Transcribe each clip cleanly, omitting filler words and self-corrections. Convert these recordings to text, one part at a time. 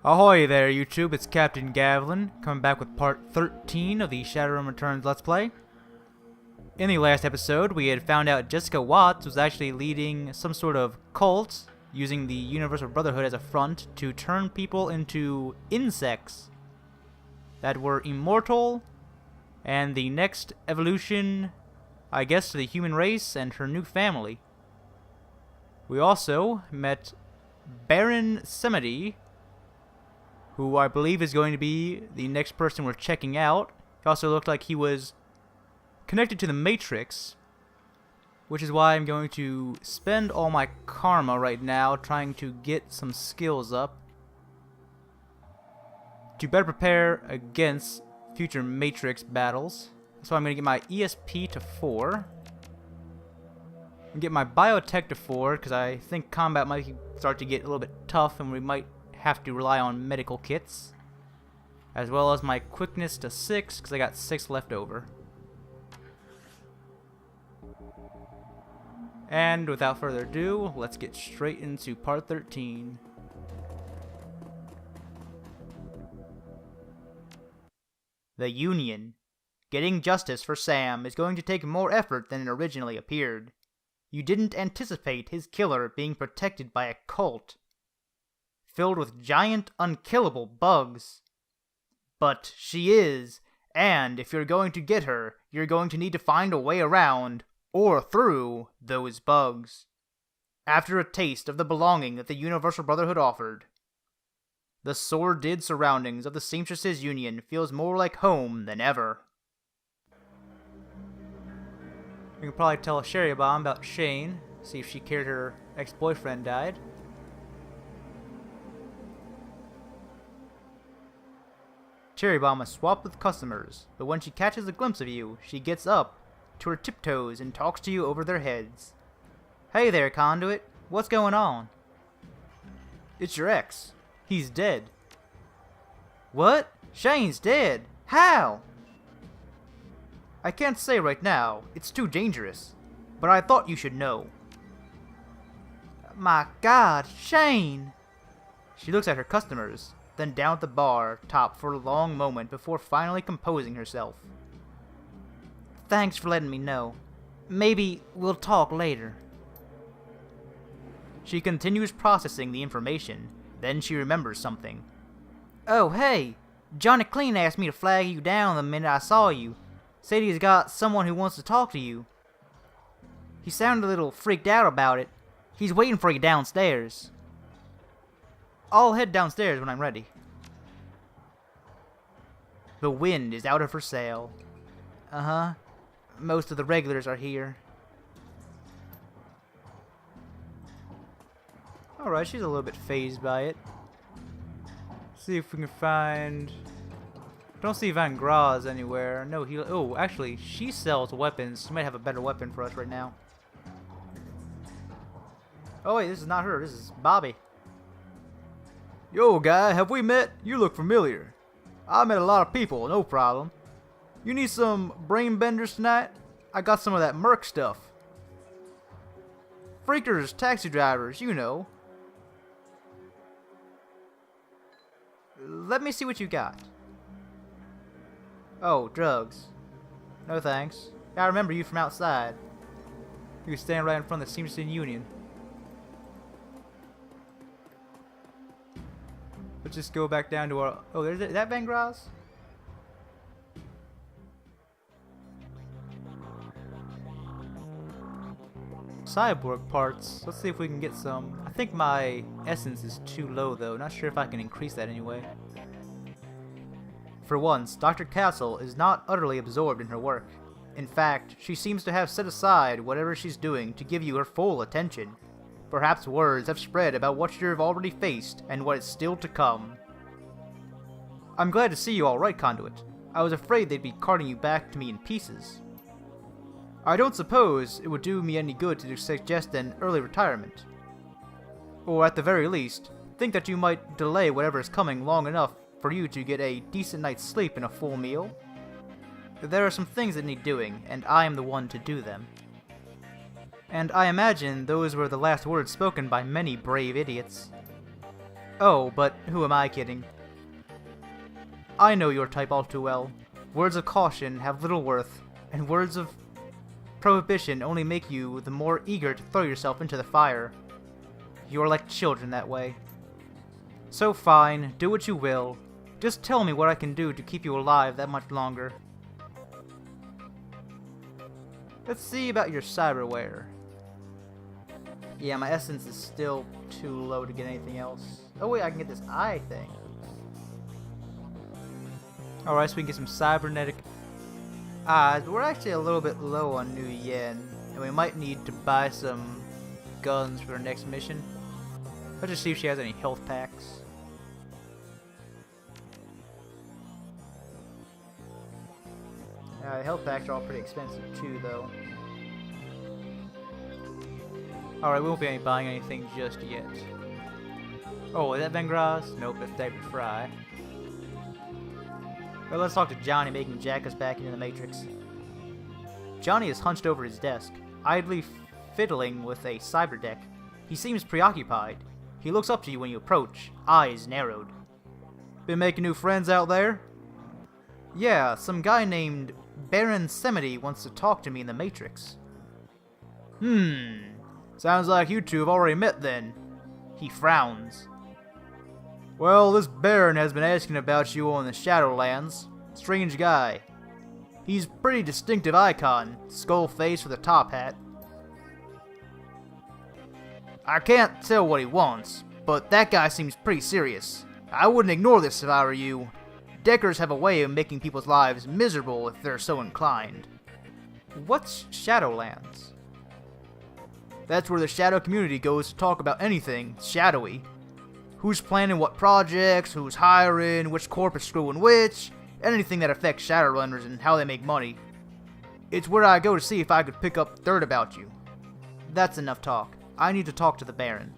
Ahoy there, YouTube, it's CaptainGavlan, coming back with part 13 of the Shadowrun Returns Let's Play. In the last episode, we had found out Jessica Watts was actually leading some sort of cult, using the Universal Brotherhood as a front to turn people into insects that were immortal, and the next evolution, I guess, to the human race and her new family. We also met Baron Samedi, who I believe is going to be the next person we're checking out. He also looked like he was connected to the Matrix, which is why I'm going to spend all my karma right now trying to get some skills up to better prepare against future Matrix battles. So I'm going to get my ESP to 4. And get my biotech to 4, because I think combat might start to get a little bit tough and we might have to rely on medical kits, as well as my quickness to 6 because I got 6 left over. And without further ado, let's get straight into part 13. The Union. Getting justice for Sam is going to take more effort than it originally appeared. You didn't anticipate his killer being protected by a cult filled with giant, unkillable bugs. But she is, and if you're going to get her, you're going to need to find a way around, or through, those bugs. After a taste of the belonging that the Universal Brotherhood offered, the sordid surroundings of the Seamstresses Union feels more like home than ever. We can probably tell Sherry Bomb about Shane, see if she cared her ex-boyfriend died. Cherry Bomb has swapped with customers, but when she catches a glimpse of you, she gets up to her tiptoes and talks to you over their heads. Hey there, Conduit. What's going on? It's your ex. He's dead. What? Shane's dead? How? I can't say right now. It's too dangerous. But I thought you should know. My God, Shane! She looks at her customers, then down at the bar top for a long moment before finally composing herself. Thanks for letting me know. Maybe we'll talk later. She continues processing the information, then she remembers something. Oh, hey! Johnny Clean asked me to flag you down the minute I saw you. Said he's got someone who wants to talk to you. He sounded a little freaked out about it. He's waiting for you downstairs. I'll head downstairs when I'm ready. The wind is out of her sail. Uh-huh. Most of the regulars are here. Alright, she's a little bit fazed by it. See if we can find... Don't see Van Graz anywhere. No, he... Oh, actually, she sells weapons. She might have a better weapon for us right now. Oh, wait, this is not her. This is Bobby. Yo, guy, have we met? You look familiar. I met a lot of people, no problem. You need some brain benders tonight? I got some of that Merc stuff. Freakers, taxi drivers, you know. Let me see what you got. Oh, drugs. No thanks. I remember you from outside. You stand right in front of the Seamstresses Union. Let's just go back down to our... Oh, there's that Van Graz? Cyborg parts. Let's see if we can get some. I think my essence is too low, though. Not sure if I can increase that anyway. For once, Dr. Castle is not utterly absorbed in her work. In fact, she seems to have set aside whatever she's doing to give you her full attention. Perhaps words have spread about what you've already faced and what is still to come. I'm glad to see you all right, Conduit. I was afraid they'd be carting you back to me in pieces. I don't suppose it would do me any good to suggest an early retirement. Or at the very least, think that you might delay whatever is coming long enough for you to get a decent night's sleep and a full meal. There are some things that need doing, and I am the one to do them. And I imagine those were the last words spoken by many brave idiots. Oh, but who am I kidding? I know your type all too well. Words of caution have little worth, and words of prohibition only make you the more eager to throw yourself into the fire. You're like children that way. So fine, do what you will. Just tell me what I can do to keep you alive that much longer. Let's see about your cyberware. Yeah, my essence is still too low to get anything else. Oh wait, I can get this eye thing. Alright, so we can get some cybernetic eyes, but we're actually a little bit low on new yen, and we might need to buy some guns for our next mission. Let's just see if she has any health packs. The health packs are all pretty expensive too, though. Alright, we won't be buying anything just yet. Oh, is that Van Gras? Nope, that's David Fry. Well, let's talk to Johnny, making jack us back into the Matrix. Johnny is hunched over his desk, idly fiddling with a cyber deck. He seems preoccupied. He looks up to you when you approach, eyes narrowed. Been making new friends out there? Yeah, some guy named Baron Samedi wants to talk to me in the Matrix. Sounds like you two have already met then. He frowns. Well, this Baron has been asking about you on the Shadowlands. Strange guy. He's pretty distinctive icon, skull face with a top hat. I can't tell what he wants, but that guy seems pretty serious. I wouldn't ignore this if I were you. Deckers have a way of making people's lives miserable if they're so inclined. What's Shadowlands? That's where the shadow community goes to talk about anything shadowy. Who's planning what projects, who's hiring, which corp is screwing which, anything that affects Shadowrunners and how they make money. It's where I go to see if I could pick up dirt about you. That's enough talk. I need to talk to the Baron.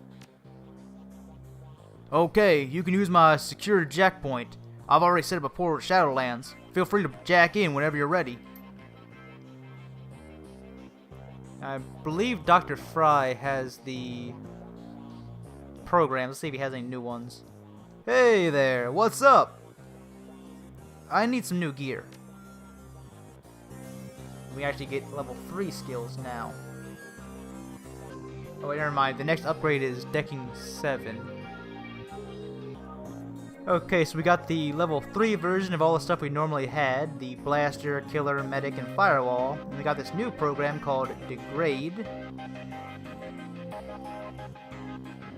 Okay, you can use my secure jack point. I've already set up a portal to Shadowlands. Feel free to jack in whenever you're ready. I believe Dr. Fry has the program. Let's see if he has any new ones. Hey there, what's up? I need some new gear. We actually get level 3 skills now. Oh wait, never mind. The next upgrade is decking 7. Okay, so we got the level 3 version of all the stuff we normally had. The blaster, killer, medic, and firewall. And we got this new program called Degrade.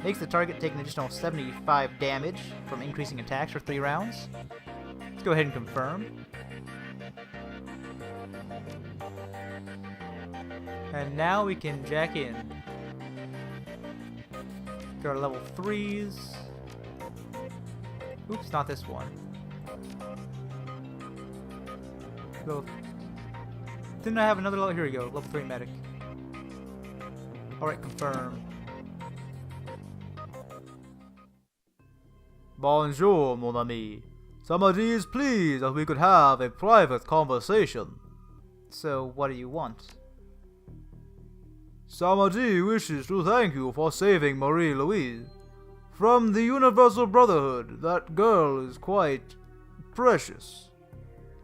Makes the target take an additional 75 damage from increasing attacks for 3 rounds. Let's go ahead and confirm. And now we can jack in. Go to level 3s. Oops, not this one. Go. Didn't I have another level? Here we go. Level 3 medic. Alright, confirm. Bonjour, mon ami. Somebody is pleased that we could have a private conversation. So, what do you want? Samedi wishes to thank you for saving Marie-Louise. From the Universal Brotherhood, that girl is quite precious.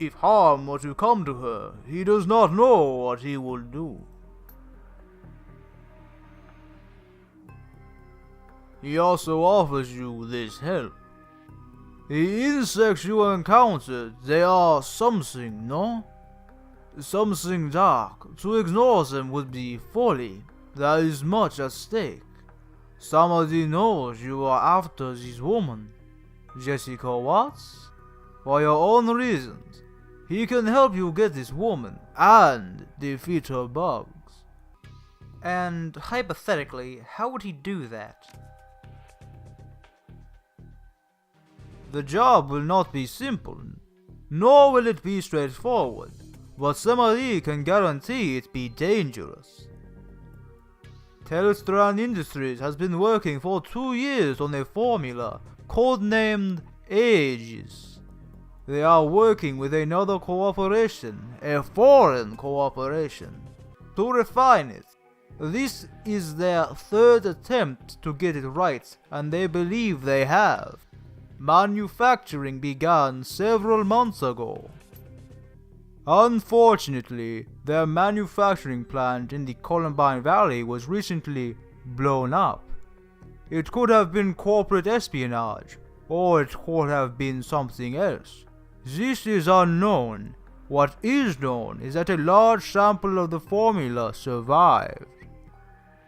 If harm were to come to her, he does not know what he will do. He also offers you this help. The insects you encountered, they are something, no? Something dark. To ignore them would be folly. There is much at stake. Somebody knows you are after this woman. Jessica Watts? For your own reasons. He can help you get this woman and defeat her bugs. And hypothetically, how would he do that? The job will not be simple, nor will it be straightforward, but somebody can guarantee it be dangerous. Telestran Industries has been working for 2 years on a formula codenamed Aegis. They are working with another corporation, a foreign corporation, to refine it. This is their third attempt to get it right, and they believe they have. Manufacturing began several months ago. Unfortunately, their manufacturing plant in the Columbine Valley was recently blown up. It could have been corporate espionage, or it could have been something else. This is unknown. What is known is that a large sample of the formula survived.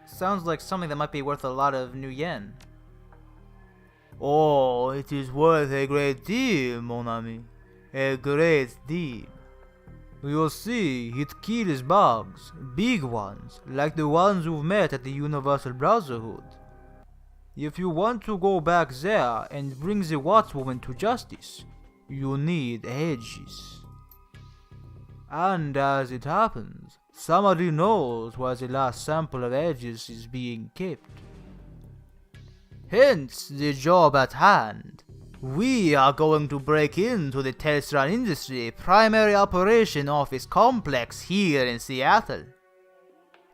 Sounds like something that might be worth a lot of new yen. Oh, it is worth a great deal, mon ami. A great deal. You'll see, it kills bugs, big ones, like the ones you've met at the Universal Brotherhood. If you want to go back there and bring the Watchwoman to justice, you need edges. And as it happens, somebody knows where the last sample of edges is being kept. Hence the job at hand. We are going to break into the Telstra Industry primary operation office complex here in Seattle.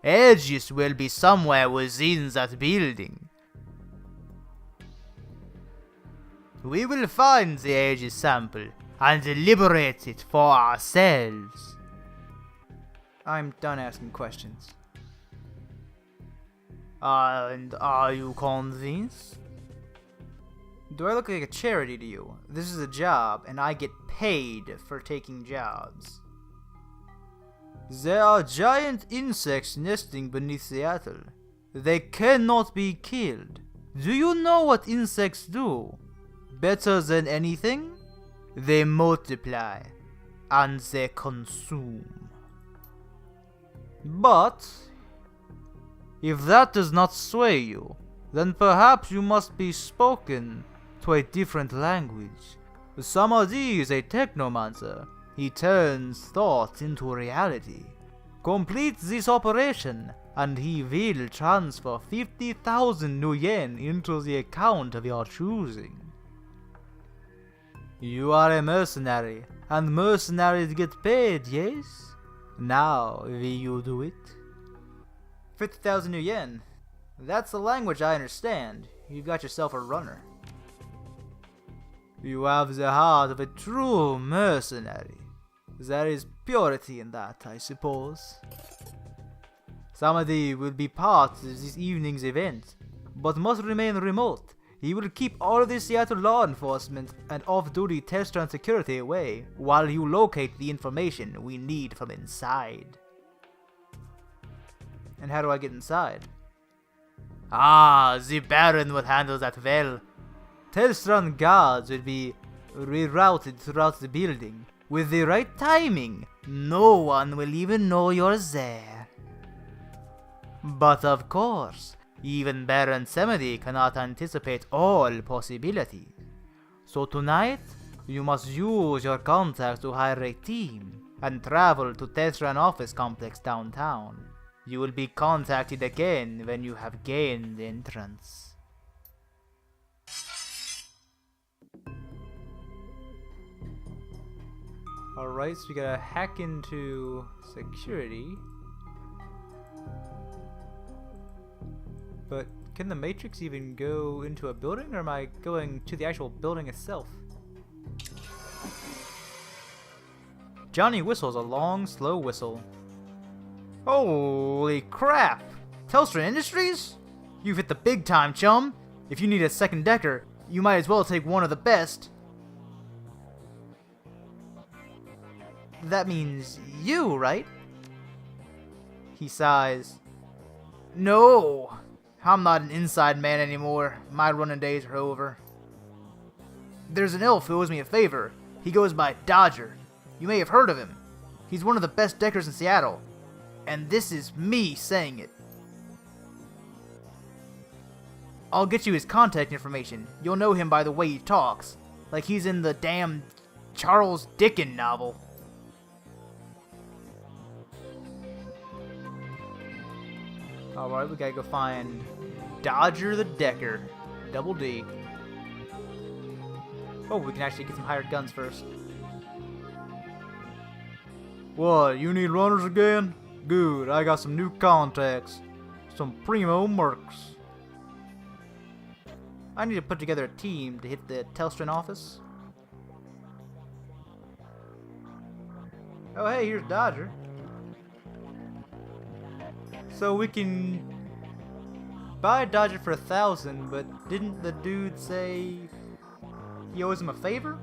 Edges will be somewhere within that building. We will find the Aegis sample and liberate it for ourselves. I'm done asking questions. And are you convinced? Do I look like a charity to you? This is a job, and I get paid for taking jobs. There are giant insects nesting beneath Seattle. They cannot be killed. Do you know what insects do? Better than anything? They multiply, and they consume. But if that does not sway you, then perhaps you must be spoken to a different language. Samedi is a technomancer. He turns thought into reality. Complete this operation, and he will transfer 50,000 new yen into the account of your choosing. You are a mercenary, and mercenaries get paid, yes? Now, will you do it? 50,000 new yen. That's the language I understand. You've got yourself a runner. You have the heart of a true mercenary. There is purity in that, I suppose. Samedi will be part of this evening's event, but must remain remote. He will keep all of the Seattle law enforcement and off-duty Telstra and security away while you locate the information we need from inside. And how do I get inside? Ah, the Baron will handle that well. Telstra guards will be rerouted throughout the building. With the right timing, no one will even know you're there. But of course, even Baron Samedi cannot anticipate all possibilities. So tonight, you must use your contacts to hire a team and travel to Telstra office complex downtown. You will be contacted again when you have gained entrance. Alright, so we gotta hack into security. But can the Matrix even go into a building, or am I going to the actual building itself? Johnny whistles a long, slow whistle. Holy crap! Telstra Industries? You've hit the big time, chum! If you need a second decker, you might as well take one of the best. That means you, right? He sighs. No! I'm not an inside man anymore. My running days are over. There's an elf who owes me a favor. He goes by Dodger. You may have heard of him. He's one of the best deckers in Seattle. And this is me saying it. I'll get you his contact information. You'll know him by the way he talks. Like he's in the damn Charles Dickens novel. Alright, we gotta go find Dodger the Decker. Double D. Oh, we can actually get some hired guns first. What, you need runners again? Good, I got some new contacts. Some primo mercs. I need to put together a team to hit the Telstra office. Oh hey, here's Dodger. So we can buy Dodger for 1,000, but didn't the dude say he owes him a favor?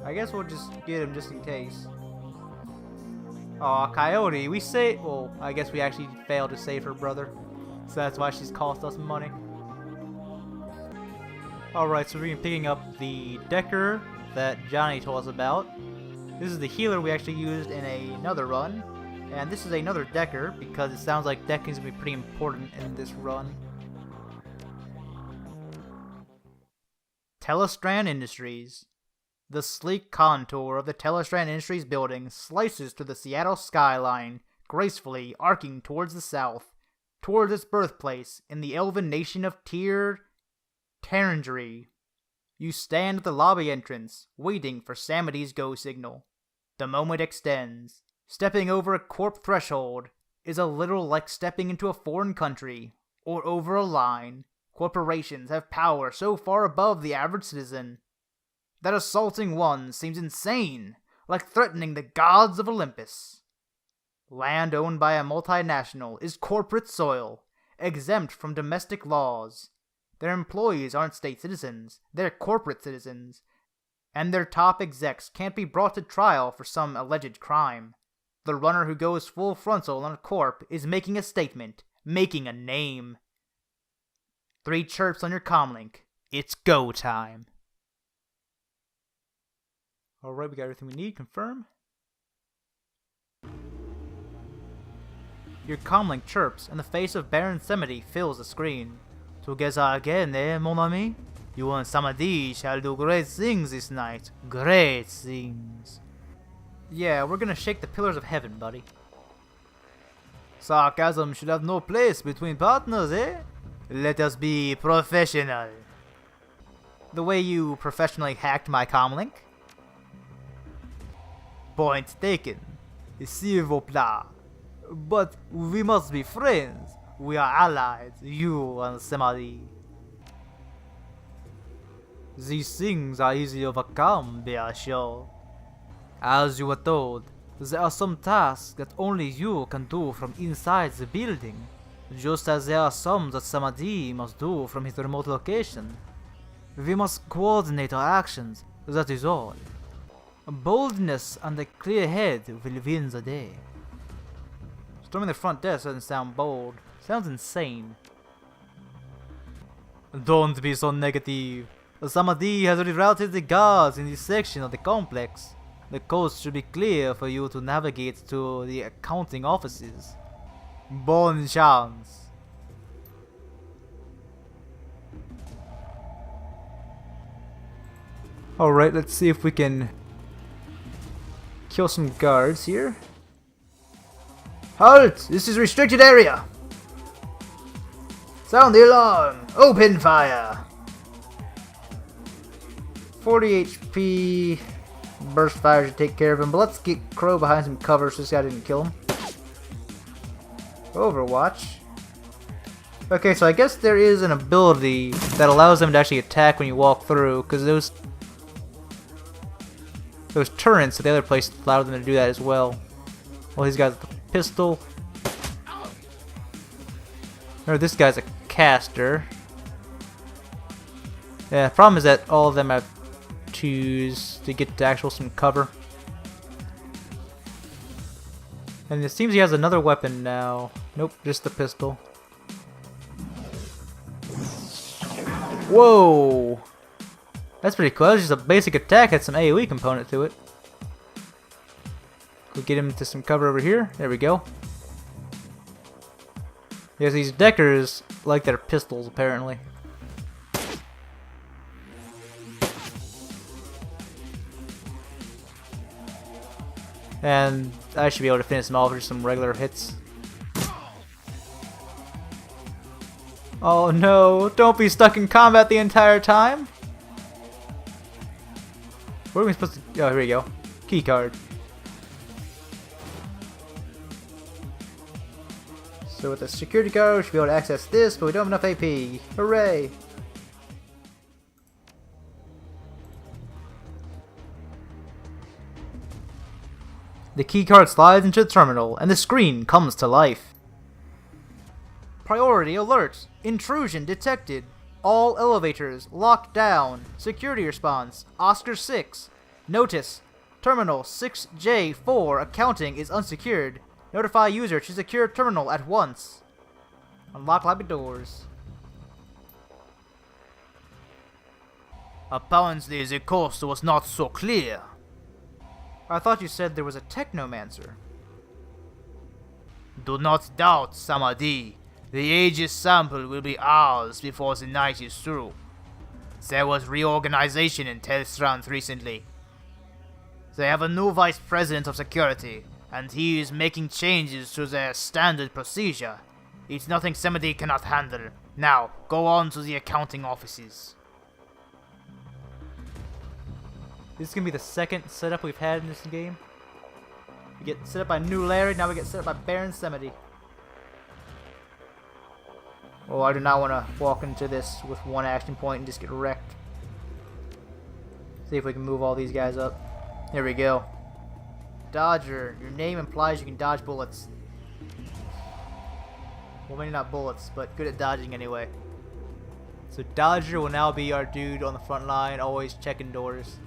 I guess we'll just get him just in case. Aw, Coyote, we say. Well, I guess we actually failed to save her brother. So that's why she's cost us money. Alright, so we're picking up the Decker that Johnny told us about. This is the healer we actually used in another run. And this is another Decker, because it sounds like decking is going to be pretty important in this run. Telestrand Industries. The sleek contour of the Telestrand Industries building slices through the Seattle skyline, gracefully arcing towards the south, towards its birthplace in the elven nation of Tarangary. You stand at the lobby entrance, waiting for Samedi's go signal. The moment extends. Stepping over a corp threshold is a little like stepping into a foreign country, or over a line. Corporations have power so far above the average citizen that assaulting one seems insane, like threatening the gods of Olympus. Land owned by a multinational is corporate soil, exempt from domestic laws. Their employees aren't state citizens, they're corporate citizens, and their top execs can't be brought to trial for some alleged crime. The runner who goes full frontal on a corp is making a statement, making a name. 3 chirps on your comlink. It's go time. Alright, we got everything we need. Confirm. Your comlink chirps, and the face of Baron Samedi fills the screen. Together again, eh, mon ami? You and Samedi shall do great things this night. Great things. Yeah, we're gonna shake the pillars of heaven, buddy. Sarcasm should have no place between partners, eh? Let us be professional. The way you professionally hacked my comlink? Point taken. S'il vous plaît. But we must be friends. We are allies, you and Samedi. These things are easy to overcome, be assured. As you were told, there are some tasks that only you can do from inside the building, just as there are some that Samedi must do from his remote location. We must coordinate our actions, that is all. Boldness and a clear head will win the day. Storming the front desk doesn't sound bold. Sounds insane. Don't be so negative. Samedi has rerouted the guards in this section of the complex. The coast should be clear for you to navigate to the accounting offices. Bonne chance. Alright, let's see if we can kill some guards here. Halt! This is restricted area! Sound the alarm! Open fire! 40 HP. Burst fire should take care of him, but let's get Crow behind some cover so this guy didn't kill him. Overwatch. Okay, so I guess there is an ability that allows them to actually attack when you walk through, because those turrets at the other place allowed them to do that as well. Well, he's got the pistol. Or this guy's a caster. Yeah, the problem is that all of them have choose to get to actual some cover. And it seems he has another weapon now. Nope, just the pistol. Whoa! That's pretty cool. That was just a basic attack, had some AoE component to it. We'll get him to some cover over here. There we go. Yes, these Deckers like their pistols, apparently. And I should be able to finish them off with just some regular hits. Oh no, don't be stuck in combat the entire time! What are we supposed to... Oh, here we go. Key card. So with the security card, we should be able to access this, but we don't have enough AP. Hooray! The keycard slides into the terminal, and the screen comes to life. Priority alert! Intrusion detected! All elevators locked down. Security response, Oscar 6. Notice, Terminal 6J4 accounting is unsecured. Notify user to secure terminal at once. Unlock lobby doors. Apparently the coast was not so clear. I thought you said there was a technomancer. Do not doubt, Samedi. The Aegis sample will be ours before the night is through. There was reorganization in Telstrand recently. They have a new vice president of security, and he is making changes to their standard procedure. It's nothing Samedi cannot handle. Now, go on to the accounting offices. This is going to be the second setup we've had in this game. We get set up by New Larry, now we get set up by Baron Samedi. Oh, I do not want to walk into this with one action point and just get wrecked. See if we can move all these guys up. There we go. Dodger. Your name implies you can dodge bullets. Well, maybe not bullets, but good at dodging anyway. So Dodger will now be our dude on the front line, always checking doors.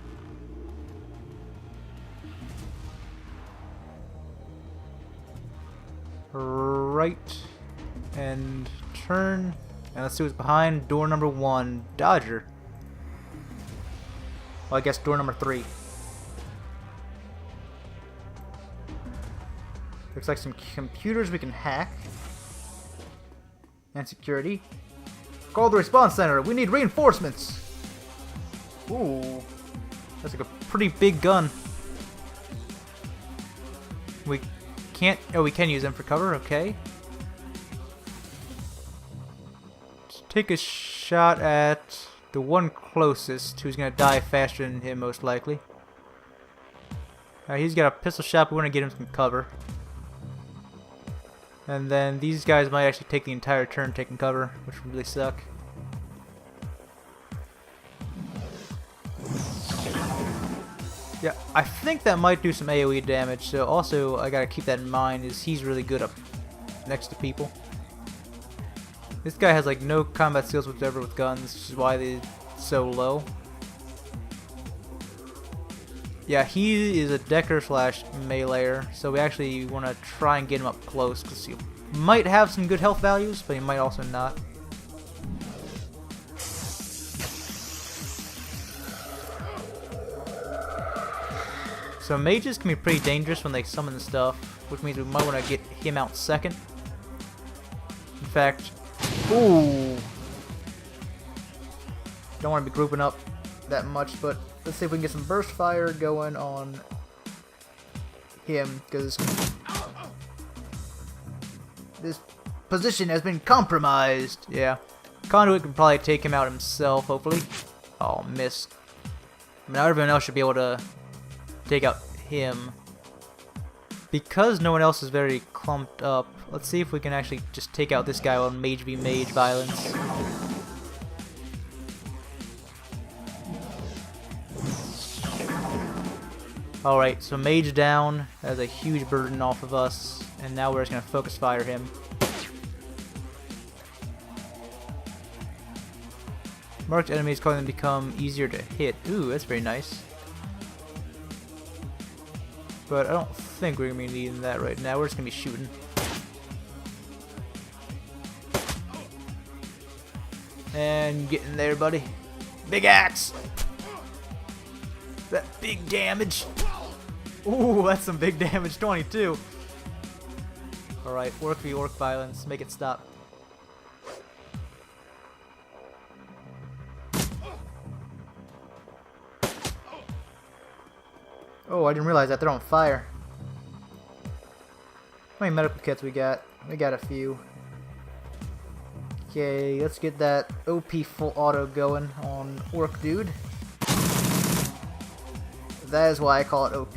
Right. And turn. And let's see what's behind door number 1. Dodger. Well, I guess door number 3. Looks like some computers we can hack. And security. Call the response center. We need reinforcements. Ooh. That's like a pretty big gun. We can't... Oh, we can use them for cover. Okay. Let's take a shot at the one closest, who's going to die faster than him, most likely. He's got a pistol shot, but we're going to get him some cover. And then these guys might actually take the entire turn taking cover, which would really suck. Yeah, I think that might do some AoE damage, so also I gotta keep that in mind, is he's really good up next to people. This guy has like no combat skills whatsoever with guns, which is why they're so low. Yeah, he is a decker slash meleeer, so we actually want to try and get him up close, because he might have some good health values, but he might also not. So mages can be pretty dangerous when they summon stuff, which means we might want to get him out second. In fact, ooh! Don't want to be grouping up that much, but let's see if we can get some burst fire going on him, because this position has been compromised. Yeah. Conduit can probably take him out himself, hopefully. Oh, missed. I mean, everyone else should be able to take out him. Because no one else is very clumped up, let's see if we can actually just take out this guy on mage v mage violence. Alright, so mage down, has a huge burden off of us, and now we're just going to focus fire him. Marked enemies causing them to become easier to hit. Ooh, that's very nice. But I don't think we're going to be needing that right now, we're just going to be shooting. And get in there, buddy. Big axe! That big damage. Ooh, that's some big damage. 22. Alright, orc v orc violence. Make it stop. Oh, I didn't realize that. They're on fire. How many medical kits we got? We got a few. Okay, let's get that OP full auto going on orc dude. That is why I call it OP.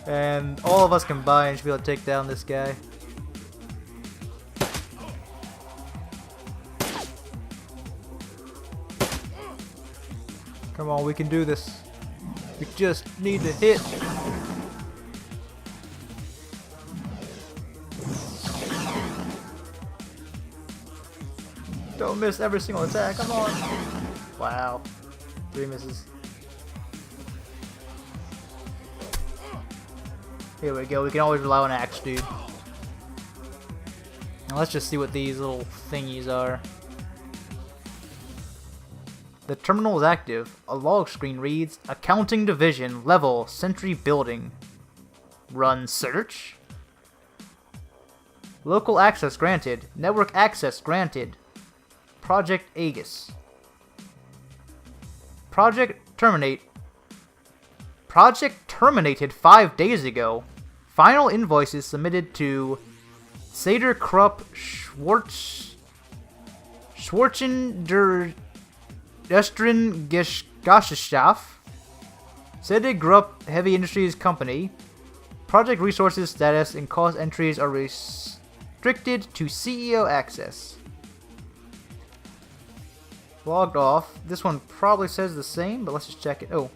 And all of us combined should be able to take down this guy. Come on, we can do this. We just need to hit. Don't miss every single attack, come on. Wow. 3 misses. Here we go, we can always rely on axe, dude. Now let's just see what these little thingies are. The terminal is active. A log screen reads, Accounting Division, level, Sentry Building. Run search. Local access granted. Network access granted. Project Aegis. Project terminated 5 days ago. Final invoices submitted to Sader Krupp Schwarzenegger Estrin Gesellschaft, Sader Krupp Heavy Industries Company. Project resources status and cost entries are restricted to CEO access. Logged off. This one probably says the same, but let's just check it. Oh.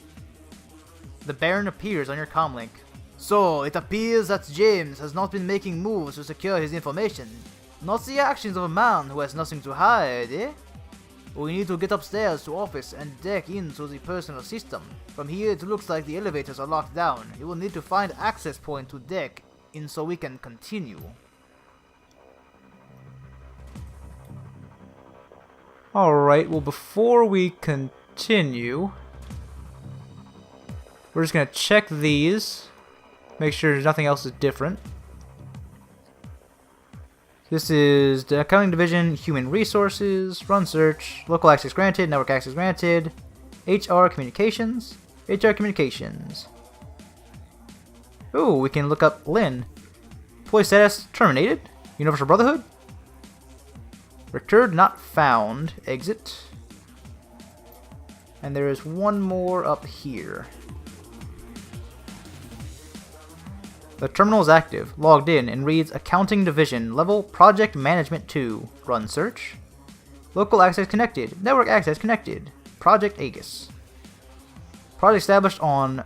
The Baron appears on your comlink. So, it appears that James has not been making moves to secure his information. Not the actions of a man who has nothing to hide, eh? We need to get upstairs to office and deck into the personal system. From here it looks like the elevators are locked down. You will need to find access point to deck in so we can continue. Alright, well before we continue, we're just going to check these. Make sure nothing else is different. This is the Accounting Division, Human Resources, Run Search, Local Access Granted, Network Access Granted, HR Communications, HR Communications. Ooh, we can look up Lynn. Employee status terminated. Universal Brotherhood. Returned not found. Exit. And there is one more up here. The terminal is active, logged in, and reads Accounting Division, level Project Management 2. Run search. Local access connected. Network access connected. Project Aegis. Project established on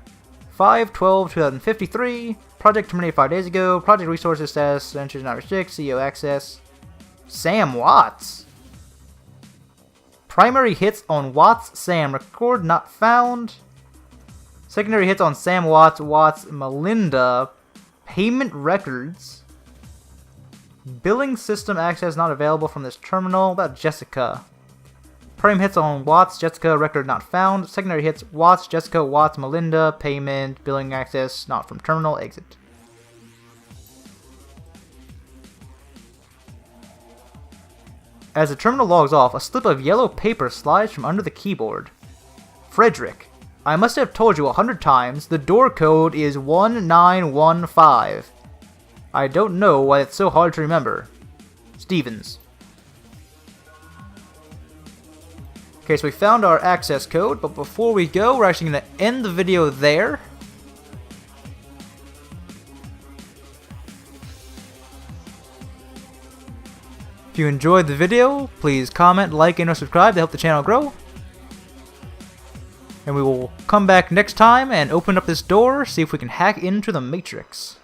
5/12/2053. Project terminated 5 days ago. Project resources status, entries not restrict. CEO access. Sam Watts. Primary hits on Watts, Sam. Record not found. Secondary hits on Sam Watts, Melinda. Payment records. Billing system access not available from this terminal. About Jessica. Primary hits on Watts, Jessica, record not found. Secondary hits Watts, Jessica, Watts, Melinda. Payment, billing access not from terminal. Exit. As the terminal logs off, a slip of yellow paper slides from under the keyboard. Frederick. I must have told you 100 times, the door code is 1915. I don't know why it's so hard to remember. Stevens. Okay, so we found our access code, but before we go, we're actually going to end the video there. If you enjoyed the video, please comment, like, and subscribe to help the channel grow. And we will come back next time and open up this door, see if we can hack into the Matrix.